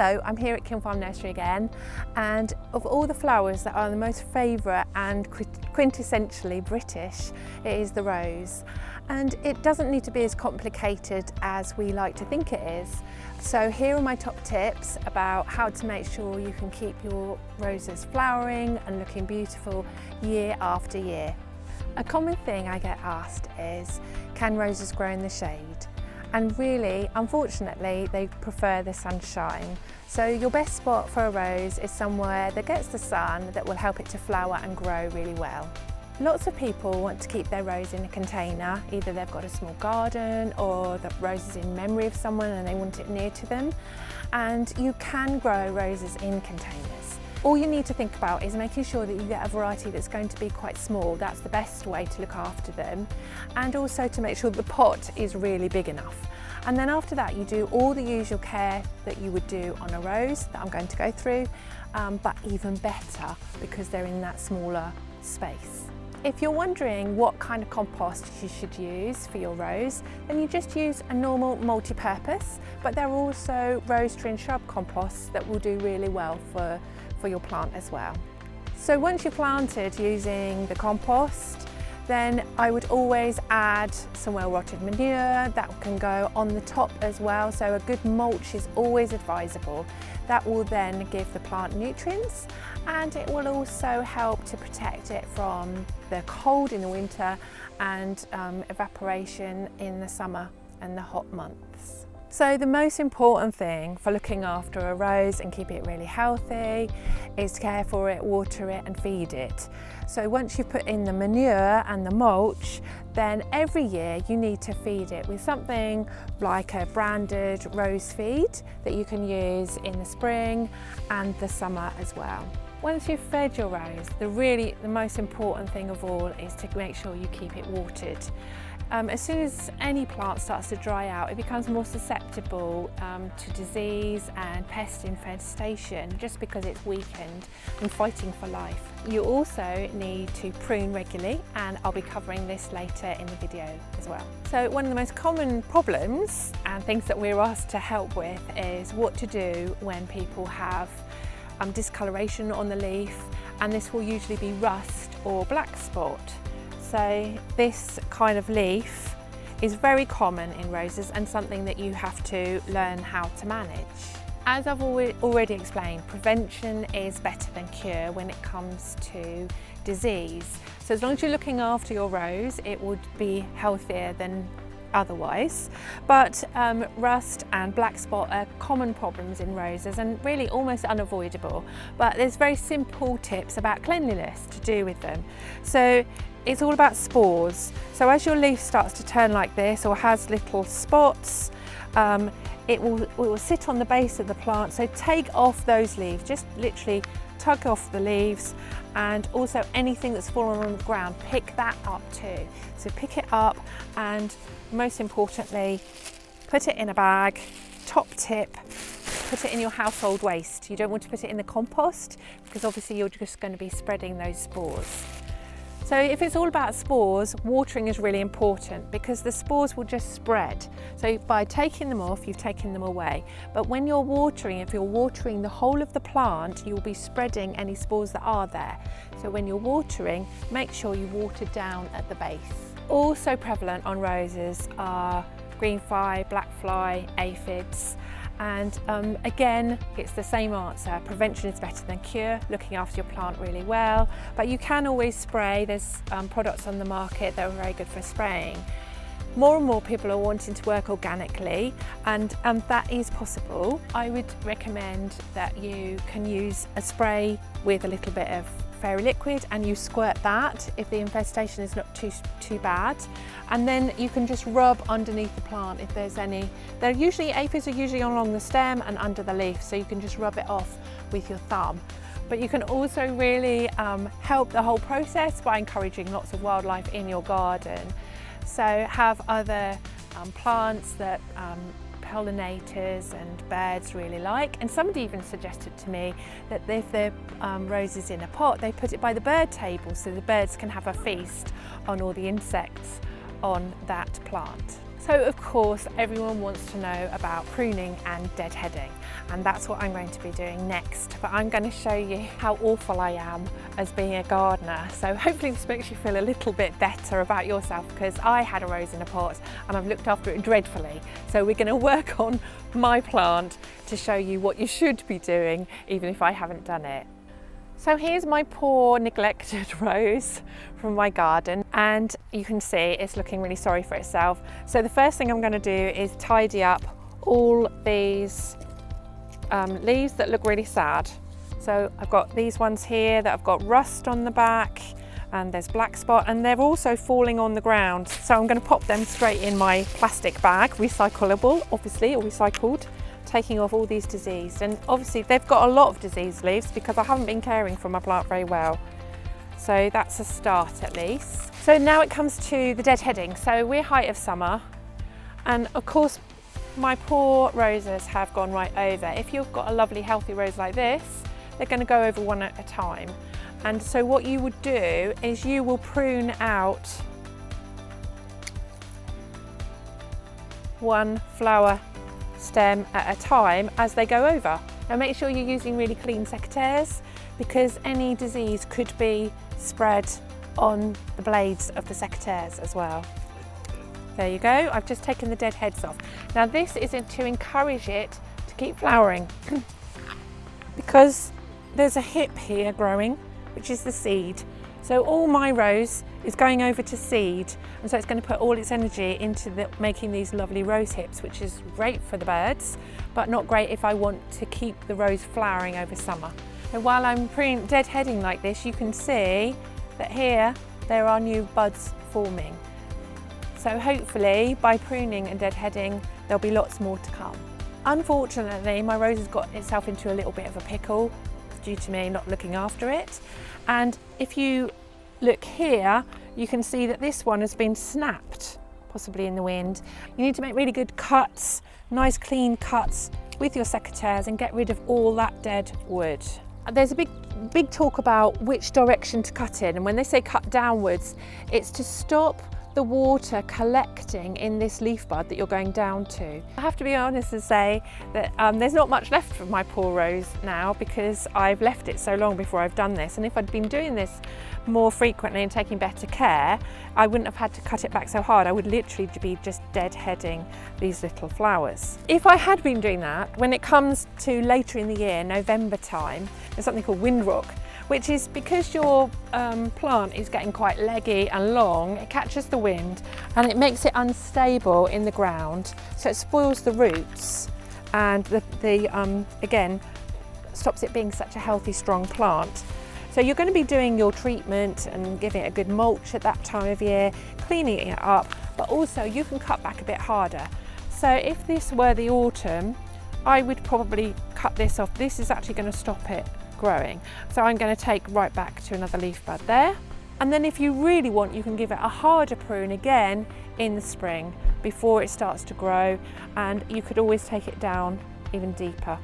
Hello, I'm here at Kiln Farm Nursery again, and of all the flowers that are the most favourite and quintessentially British, it is the rose. And it doesn't need to be as complicated as we like to think it is. So here are my top tips about how to make sure you can keep your roses flowering and looking beautiful year after year. A common thing I get asked is, can roses grow in the shade? And really, unfortunately, they prefer the sunshine. So your best spot for a rose is somewhere that gets the sun that will help it to flower and grow really well. Lots of people want to keep their rose in a container. Either they've got a small garden or the rose is in memory of someone and they want it near to them. And you can grow roses in containers. All you need to think about is making sure that you get a variety that's going to be quite small. That's the best way to look after them. And also to make sure the pot is really big enough. And then after that, you do all the usual care that you would do on a rose that I'm going to go through, but even better because they're in that smaller space. If you're wondering what kind of compost you should use for your rose, then you just use a normal multi-purpose, but there are also rose tree and shrub composts that will do really well for your plant as well. So once you've planted using the compost, then I would always add some well-rotted manure that can go on the top as well. So a good mulch is always advisable. That will then give the plant nutrients, and it will also help to protect it from the cold in the winter and evaporation in the summer and the hot months. So the most important thing for looking after a rose and keep it really healthy is to care for it, water it and feed it. So once you put in the manure and the mulch, then every year you need to feed it with something like a branded rose feed that you can use in the spring and the summer as well. Once you've fed your rose, the most important thing of all is to make sure you keep it watered. As soon as any plant starts to dry out, it becomes more susceptible to disease and pest infestation just because it's weakened and fighting for life. You also need to prune regularly, and I'll be covering this later in the video as well. So one of the most common problems and things that we're asked to help with is what to do when people have discoloration on the leaf, and this will usually be rust or black spot. So this kind of leaf is very common in roses and something that you have to learn how to manage. As I've already explained, prevention is better than cure when it comes to disease. So as long as you're looking after your rose, it would be healthier than otherwise. But rust and black spot are common problems in roses and really almost unavoidable. But there's very simple tips about cleanliness to do with them. So it's all about spores. So as your leaf starts to turn like this or has little spots, it will sit on the base of the plant. So take off those leaves, just literally tug off the leaves, and also anything that's fallen on the ground, pick that up too. So pick it up, and most importantly, put it in a bag. Top tip, put it in your household waste. You don't want to put it in the compost because obviously you're just going to be spreading those spores. So if it's all about spores, watering is really important because the spores will just spread. So by taking them off, you've taken them away. But when you're watering, if you're watering the whole of the plant, you'll be spreading any spores that are there. So when you're watering, make sure you water down at the base. Also prevalent on roses are green fly, black fly, aphids. And again, it's the same answer. Prevention is better than cure, looking after your plant really well. But you can always spray. There's products on the market that are very good for spraying. More and more people are wanting to work organically, and that is possible. I would recommend that you can use a spray with a little bit of fairy liquid, and you squirt that if the infestation is not too bad, and then you can just rub underneath the plant if there's any. Aphids are usually along the stem and under the leaf, so you can just rub it off with your thumb. But you can also really help the whole process by encouraging lots of wildlife in your garden. So have other plants that pollinators and birds really like, and somebody even suggested to me that if their rose is in a pot, they put it by the bird table so the birds can have a feast on all the insects on that plant. So So of course everyone wants to know about pruning and deadheading, and that's what I'm going to be doing next. But I'm going to show you how awful I am as being a gardener. So hopefully this makes you feel a little bit better about yourself, because I had a rose in a pot and I've looked after it dreadfully. So we're going to work on my plant to show you what you should be doing, even if I haven't done it. So here's my poor neglected rose from my garden, and you can see it's looking really sorry for itself. So the first thing I'm going to do is tidy up all these leaves that look really sad. So I've got these ones here that have got rust on the back, and there's black spot, and they're also falling on the ground. So I'm going to pop them straight in my plastic bag, recyclable obviously, or recycled, taking off all these diseased. And obviously they've got a lot of diseased leaves because I haven't been caring for my plant very well. So that's a start at least. So now it comes to the deadheading. So we're height of summer, and of course my poor roses have gone right over. If you've got a lovely healthy rose like this, they're going to go over one at a time. And so what you would do is you will prune out one flower stem at a time as they go over. Now make sure you're using really clean secateurs, because any disease could be spread on the blades of the secateurs as well. There you go, I've just taken the dead heads off. Now this is to encourage it to keep flowering because there's a hip here growing, which is the seed. So all my rose is going over to seed, and so it's going to put all its energy into making these lovely rose hips, which is great for the birds, but not great if I want to keep the rose flowering over summer. And while I'm deadheading like this, you can see that here there are new buds forming. So hopefully by pruning and deadheading, there'll be lots more to come. Unfortunately, my rose has got itself into a little bit of a pickle due to me not looking after it. And if you look here, you can see that this one has been snapped, possibly in the wind. You need to make really good cuts, nice clean cuts with your secateurs, and get rid of all that dead wood. There's a big talk about which direction to cut in, and when they say cut downwards, it's to stop the water collecting in this leaf bud that you're going down to. I have to be honest and say that there's not much left of my poor rose now, because I've left it so long before I've done this, and if I'd been doing this more frequently and taking better care, I wouldn't have had to cut it back so hard. I would literally be just deadheading these little flowers. If I had been doing that, when it comes to later in the year, November time, there's something called windrock, which is because your plant is getting quite leggy and long, it catches the wind and it makes it unstable in the ground, so it spoils the roots, and again stops it being such a healthy, strong plant. So you're going to be doing your treatment and giving it a good mulch at that time of year, cleaning it up, but also you can cut back a bit harder. So if this were the autumn, I would probably cut this off. This is actually going to stop it growing. So I'm going to take right back to another leaf bud there. And then if you really want, you can give it a harder prune again in the spring before it starts to grow, and you could always take it down even deeper.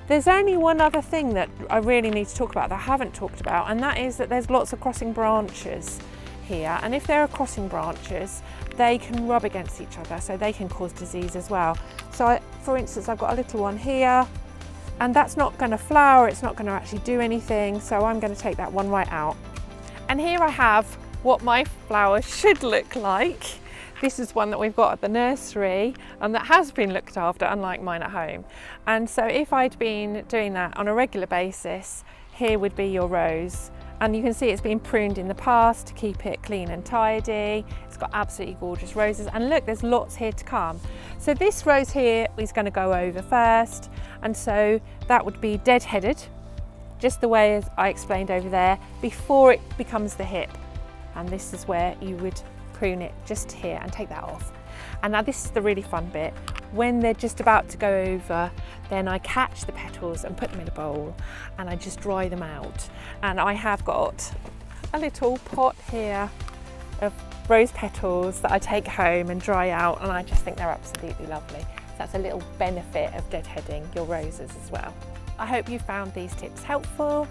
There's only one other thing that I really need to talk about that I haven't talked about, and that is that there's lots of crossing branches here, and if there are crossing branches, they can rub against each other, so they can cause disease as well. So for instance, I've got a little one here, and that's not going to flower, it's not going to actually do anything, so I'm going to take that one right out. And here I have what my flower should look like. This is one that we've got at the nursery and that has been looked after, unlike mine at home. And so if I'd been doing that on a regular basis, here would be your rose. And you can see it's been pruned in the past to keep it clean and tidy. It's got absolutely gorgeous roses, and look, there's lots here to come. So this rose here is going to go over first, and so that would be deadheaded, just the way as I explained over there, before it becomes the hip. And this is where you would prune it just here and take that off. And now this is the really fun bit. When they're just about to go over, then I catch the petals and put them in a bowl, and I just dry them out. And I have got a little pot here of rose petals that I take home and dry out, and I just think they're absolutely lovely. So that's a little benefit of deadheading your roses as well. I hope you found these tips helpful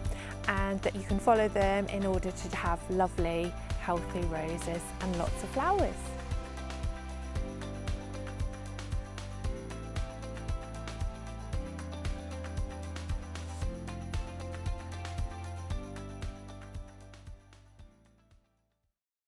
and that you can follow them in order to have lovely, healthy roses and lots of flowers.